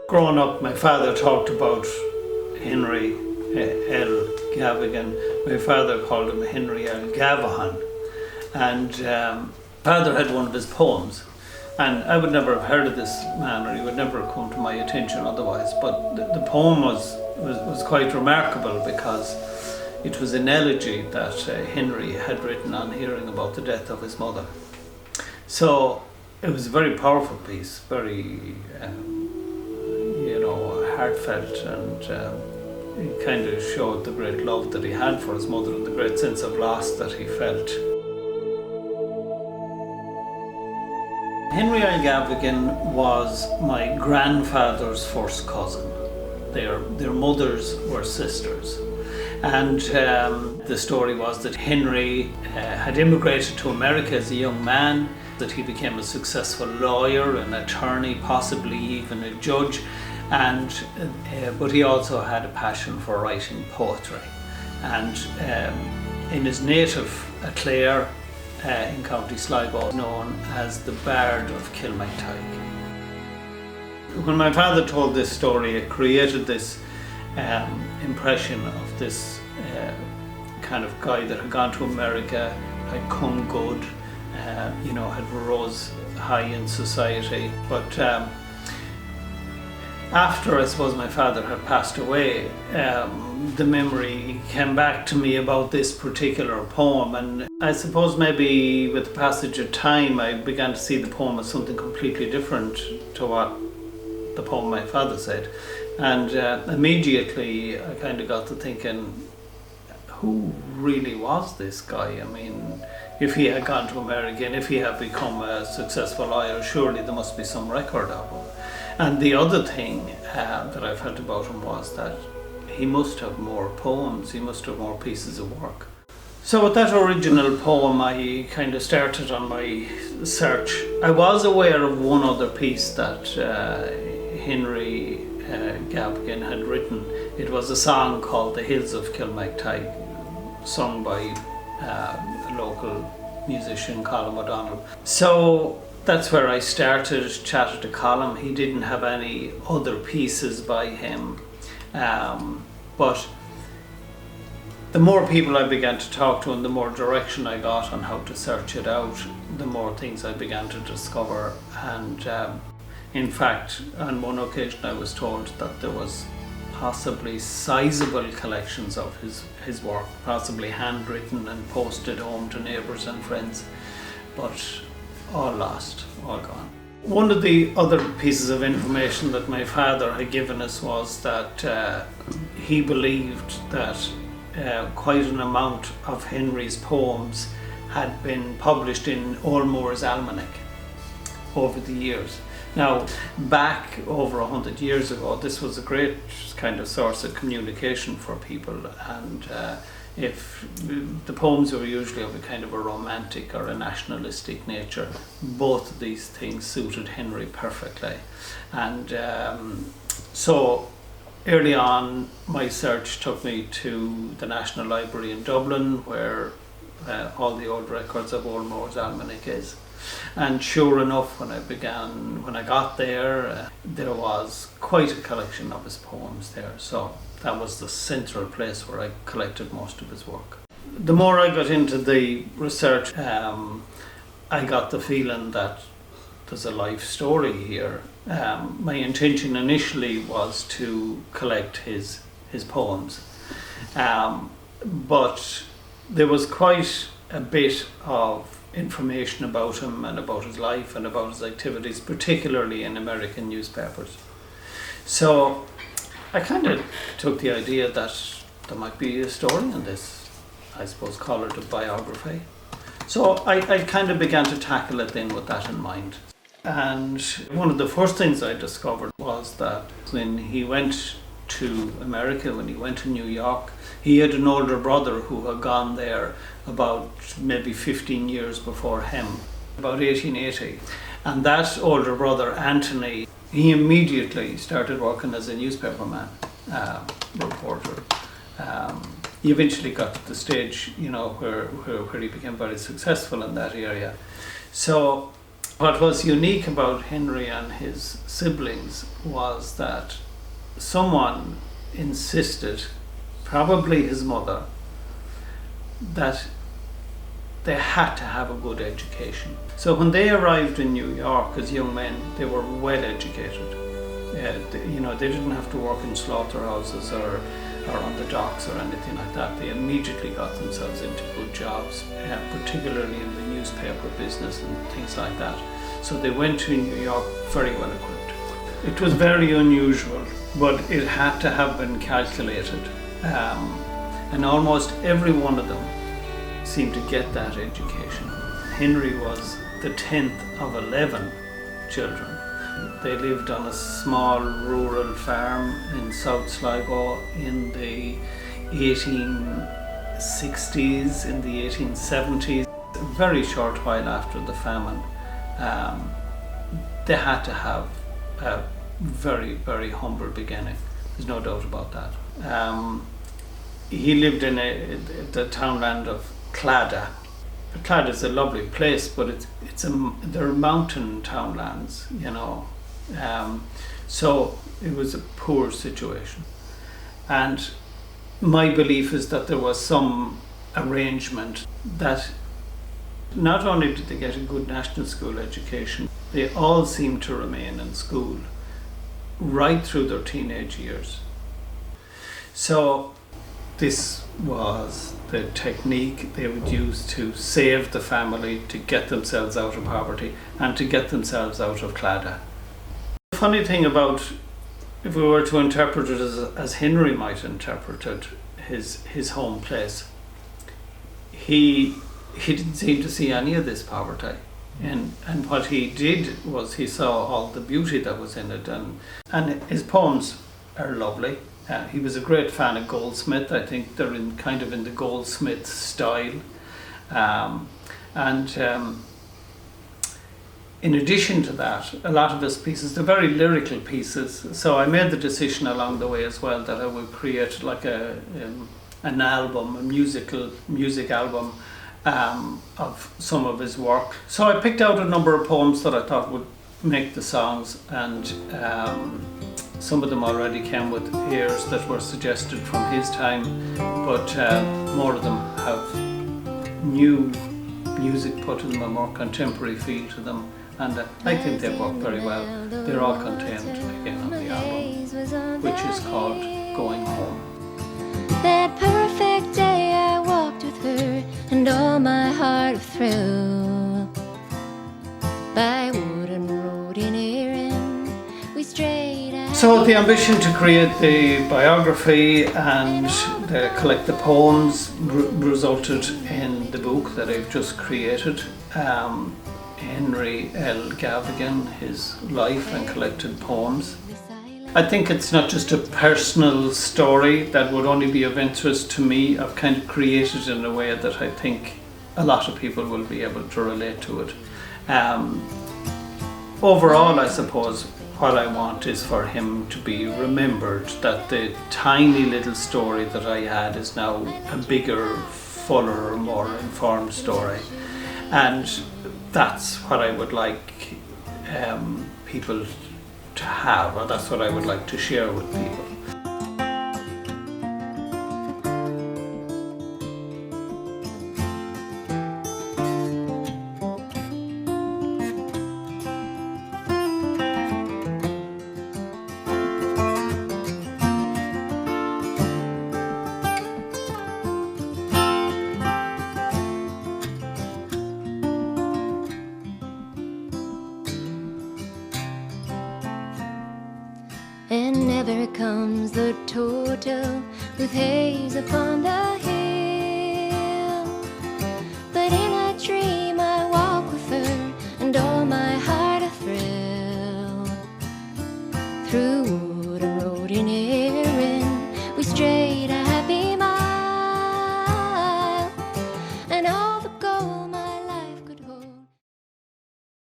Growing up, my father talked about Henry L. Gavigan. My father called him Henry L. Gavigan. And father had one of his poems. And I would never have heard of this man, or he would never have come to my attention otherwise. But the poem was quite remarkable because it was an elegy that Henry had written on hearing about the death of his mother. So it was a very powerful piece, very heartfelt, and it kind of showed the great love that he had for his mother and the great sense of loss that he felt. Henry L. Gavigan was my grandfather's first cousin. Their mothers were sisters. And the story was that Henry had immigrated to America as a young man, that he became a successful lawyer, an attorney, possibly even a judge, but he also had a passion for writing poetry. And in his native Clare in County Sligo, known as the Bard of Kilmactyke. When my father told this story, it created this impression of this kind of guy that had gone to America, had come good, had rose high in society. But after, I suppose, my father had passed away, the memory came back to me about this particular poem, and I suppose maybe with the passage of time I began to see the poem as something completely different to what the poem my father said. And immediately I kind of got to thinking, who really was this guy? I mean, if he had gone to America and if he had become a successful lawyer, surely there must be some record of him. And the other thing that I felt about him was that he must have more poems, he must have more pieces of work. So with that original poem, I kind of started on my search. I was aware of one other piece that Henry Gavigan had written. It was a song called The Hills of Kilmactyke, sung by a local musician, Colin O'Donnell. So that's where I started, chatted to Colin. He didn't have any other pieces by him. But the more people I began to talk to and the more direction I got on how to search it out, the more things I began to discover. And in fact, on one occasion I was told that there was possibly sizable collections of his work, possibly handwritten and posted home to neighbours and friends, but all lost, all gone. One of the other pieces of information that my father had given us was that he believed that quite an amount of Henry's poems had been published in Olmore's Almanac over the years. Now, back over 100 years ago, this was a great kind of source of communication for people, and if the poems were usually of a kind of a romantic or a nationalistic nature, both of these things suited Henry perfectly. And so early on, my search took me to the National Library in Dublin, where all the old records of Olmore's Almanac is. And sure enough, when I got there, there was quite a collection of his poems there. So that was the central place where I collected most of his work. The more I got into the research, I got the feeling that there's a life story here. My intention initially was to collect his poems, but there was quite a bit of information about him and about his life and about his activities, particularly in American newspapers. So I kind of took the idea that there might be a story in this, I suppose call it a biography. So I kind of began to tackle it then with that in mind. And one of the first things I discovered was that when he went to America, when he went to New York, he had an older brother who had gone there about maybe 15 years before him, about 1880. And that older brother, Anthony, he immediately started working as a newspaperman, reporter. He eventually got to the stage, where he became very successful in that area. So What was unique about Henry and his siblings was that someone insisted, probably his mother, that they had to have a good education. So when they arrived in New York as young men, they were well educated. They didn't have to work in slaughterhouses or on the docks or anything like that. They immediately got themselves into good jobs, particularly in the newspaper business and things like that. So they went to New York very well equipped. It was very unusual, but it had to have been calculated. And almost every one of them seemed to get that education. Henry was the 10th of 11 children. They lived on a small rural farm in South Sligo in the 1860s, in the 1870s. A very short while after the famine, they had to have a very, very humble beginning. There's no doubt about that. He lived in the townland of Claddagh. Claddagh is a lovely place, but they're mountain townlands, so it was a poor situation. And my belief is that there was some arrangement that not only did they get a good national school education, they all seemed to remain in school right through their teenage years. So this was the technique they would use to save the family, to get themselves out of poverty and to get themselves out of Claddagh. The funny thing about, if we were to interpret it as Henry might interpret it, his home place, he didn't seem to see any of this poverty. And what he did was he saw all the beauty that was in it, and his poems are lovely. He was a great fan of Goldsmith. I think they're in the Goldsmith style. In addition to that, a lot of his pieces, they're very lyrical pieces. So I made the decision along the way as well that I would create like an album, a music album of some of his work. So I picked out a number of poems that I thought would make the songs, and some of them already came with airs that were suggested from his time, but more of them have new music put in them, a more contemporary feel to them, and I think they work very well. They're all contained again on the album, which is called Going Home. That perfect day I walked with her, and all my heart a thrill. By wooden road in Erin, we strayed out. So the ambition to create the biography and collect the poems resulted in the book that I've just created, Henry L. Gavigan, his life and collected poems. I think it's not just a personal story that would only be of interest to me. I've kind of created it in a way that I think a lot of people will be able to relate to it. Overall, I suppose what I want is for him to be remembered, that the tiny little story that I had is now a bigger, fuller, more informed story. And that's what I would like people to have, or that's what I would like to share with people. And never comes the total with haze upon the hill. But in a dream I walk with her, and all my heart a thrill. Through